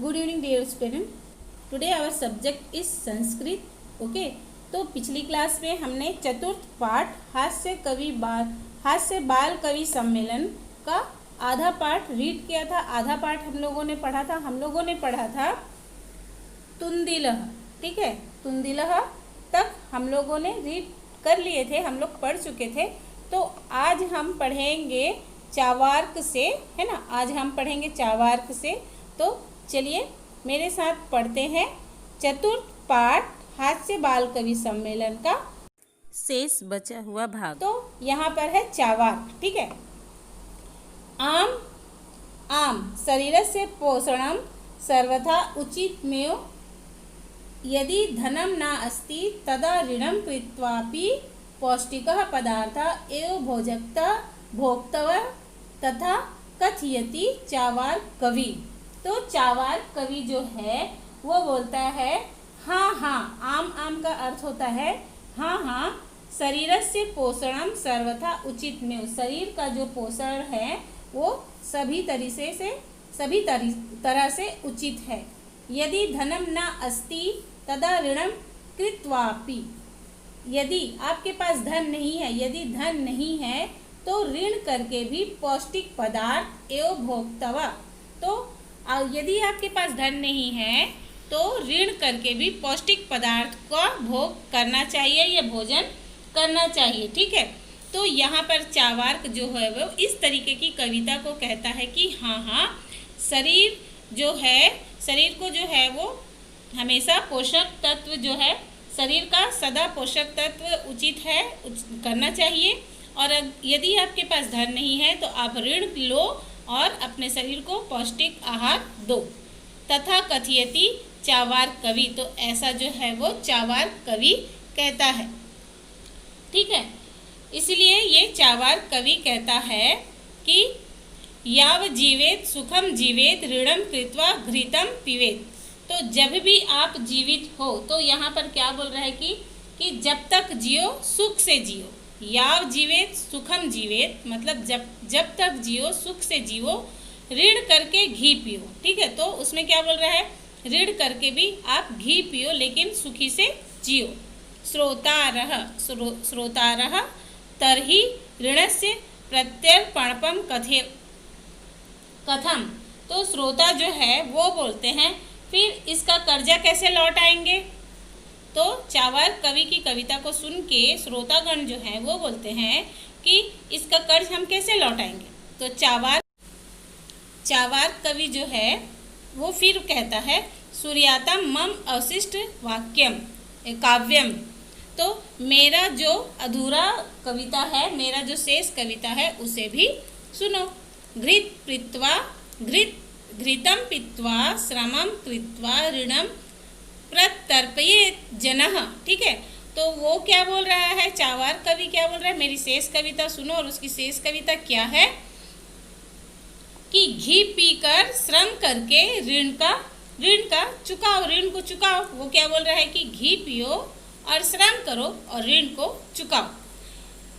Good evening dear student. Today our subject is Sanskrit. Okay, तो पिछली class में हमने चतुर्थ पाठ हास्य बाल कवि सम्मेलन का आधा पाठ रीड किया था। आधा पाठ हम लोगों ने पढ़ा था तुंदिलह। ठीक है, तुंदिलह तक हम लोगों ने रीड कर लिए थे, हम लोग पढ़ चुके थे। तो आज हम पढ़ेंगे चावार्क से, है ना। आज हम पढ़ेंगे चावार्क से। तो चलिए मेरे साथ पढ़ते हैं चतुर्थ पाठ हास्य बाल कवि सम्मेलन का शेष बचा हुआ भाग। तो यहाँ पर है चावार्क। ठीक है। आम आम शरीरस्य पोषणम सर्वथा उचितमेव यदि धनम न अस्ति तदा ऋणं कृत्वापि पौष्टिकः पदार्थः एव भोक्तव्यः तथा कथयति चावार्क कवि। तो चावार्क कवि जो है वो बोलता है हाँ हाँ, आम का अर्थ होता है हाँ हाँ, शरीरस्य पोषणम सर्वथा उचितमेव। शरीर का जो पोषण है वो सभी तरह से उचित है। यदि धनम न अस्ति तदा ऋणम कृत्वापि, यदि आपके पास धन नहीं है, यदि धन नहीं है तो ऋण करके भी पौष्टिक पदार्थ एवं भोक्तव्य। तो यदि आपके पास धन नहीं है तो ऋण करके भी पौष्टिक पदार्थ का भोग करना चाहिए या भोजन करना चाहिए। ठीक है। तो यहाँ पर चावार्क जो है वो इस तरीके की कविता को कहता है कि हाँ हाँ, शरीर को जो है वो हमेशा पोषक तत्व जो है, शरीर का सदा पोषक तत्व उचित है, करना चाहिए। और यदि आपके पास धन नहीं है तो आप ऋण लो और अपने शरीर को पौष्टिक आहार दो। तथा कथयति चावार्क कवि, तो ऐसा जो है वो चावार्क कवि कहता है। ठीक है। इसलिए ये चावार्क कवि कहता है कि याव जीवेत सुखम जीवेत ऋणम कृत्वा घृतम पिबेत। तो जब भी आप जीवित हो, तो यहाँ पर क्या बोल रहा है कि जब तक जियो सुख से जियो। याव जीवेत सुखम जीवेत मतलब जब तक जियो सुख से जियो, ऋण करके घी पियो। ठीक है। तो उसमें क्या बोल रहा है, ऋण करके भी आप घी पियो लेकिन सुखी से जियो। श्रोतारः तर्हि ऋणस्य प्रत्यर्पणपम कथम। तो श्रोता जो है वो बोलते हैं फिर इसका कर्जा कैसे लौट आएंगे। तो चावार्क कवि की कविता को सुन के श्रोतागण जो हैं वो बोलते हैं कि इसका कर्ज हम कैसे लौटाएंगे। तो चावार्क कवि जो है वो फिर कहता है सूर्यातम मम अवशिष्ट काव्यम। तो मेरा जो अधूरा कविता है, मेरा जो शेष कविता है उसे भी सुनो। घृतम पीत्वा श्रमम कृत्वा ऋणम प्रत्यर्पयेत जनः। ठीक है। तो वो क्या बोल रहा है, चावार्क कवि क्या बोल रहा है, मेरी शेष कविता सुनो। और उसकी शेष कविता क्या है कि घी पीकर श्रम करके ऋण को चुकाओ। वो क्या बोल रहा है कि घी पियो और श्रम करो और ऋण को चुकाओ।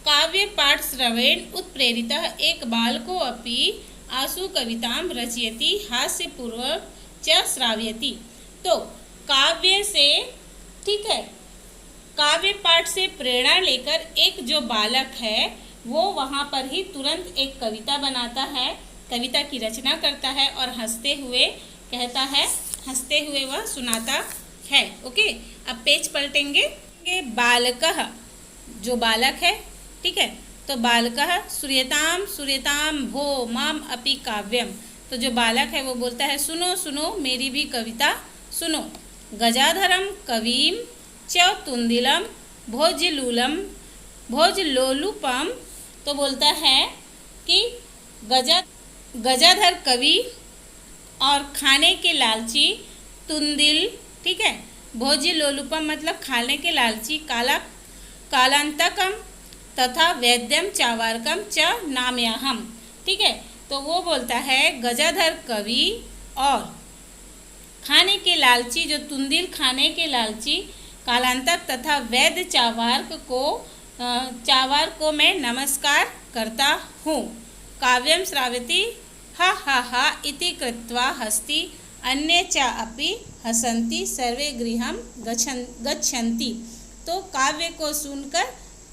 काव्य पाठ श्रवेण उत्प्रेरितः एक बालको अपि आशु कवितां रचयति हास्यपूर्वक च श्रावयति। तो काव्य से, ठीक है, काव्य पाठ से प्रेरणा लेकर एक जो बालक है वो वहाँ पर ही तुरंत एक कविता बनाता है, कविता की रचना करता है और हंसते हुए कहता है, हंसते हुए वह सुनाता है। ओके, अब पेज पलटेंगे। बालकः, जो बालक है, ठीक है, तो बालकः सूर्यताम भो माम अपि काव्यम। तो जो बालक है वो बोलता है सुनो सुनो मेरी भी कविता सुनो। गजाधरम कवीम च तुंदिलम भोजलोलुपम। तो बोलता है कि गजाधर कवि और खाने के लालची तुंदिल, ठीक है, भोजलोलुपम मतलब खाने के लालची कालांतकम तथा वैद्यम चावार्कम च नामयाहम। ठीक है। तो वो बोलता है गजाधर कवि और खाने के लालची, जो तुंदिल खाने के लालची कालांतक तथा वैद्य चावार्क को मैं नमस्कार करता हूँ। काव्यम श्रावती हा हा हा इति कृत्वा हस्ति अन्ये च अपि हसन्ति सर्वे गृहं गच्छन्ति। तो काव्य को सुनकर,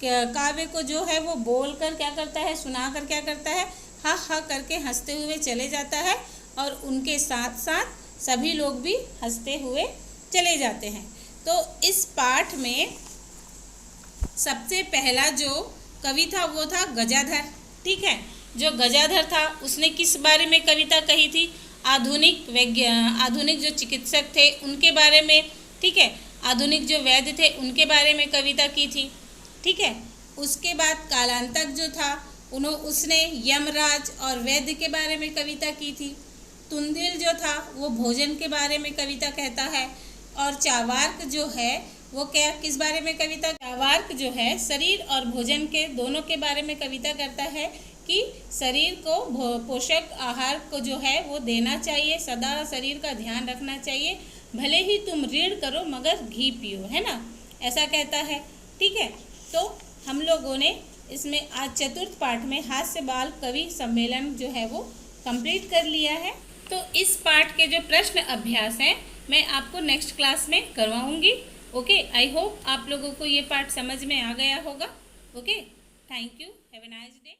काव्य को जो है वो बोलकर क्या करता है, सुनाकर क्या करता है, हा हा करके हंसते हुए चले जाता है और उनके साथ साथ सभी लोग भी हंसते हुए चले जाते हैं। तो इस पाठ में सबसे पहला जो कवि था वो था गजाधर। ठीक है, जो गजाधर था उसने किस बारे में कविता कही थी, आधुनिक जो चिकित्सक थे उनके बारे में। ठीक है, आधुनिक जो वैद्य थे उनके बारे में कविता की थी। ठीक है, उसके बाद कालांतक जो था उसने यमराज और वैद्य के बारे में कविता की थी। तुंदिल जो था वो भोजन के बारे में कविता कहता है। और चावार्क जो है वो क्या, किस बारे में कविता, चावार्क जो है शरीर और भोजन के दोनों के बारे में कविता करता है कि शरीर को पोषक आहार को जो है वो देना चाहिए, सदा शरीर का ध्यान रखना चाहिए, भले ही तुम ऋण करो मगर घी पियो, है ना, ऐसा कहता है। ठीक है, तो हम लोगों ने इसमें आज चतुर्थ पाठ में हास्य बाल कवि सम्मेलन जो है वो कंप्लीट कर लिया है। तो इस पाठ के जो प्रश्न अभ्यास हैं मैं आपको नेक्स्ट क्लास में करवाऊंगी। ओके, आई होप आप लोगों को ये पाठ समझ में आ गया होगा। Okay, thank you, have a nice day.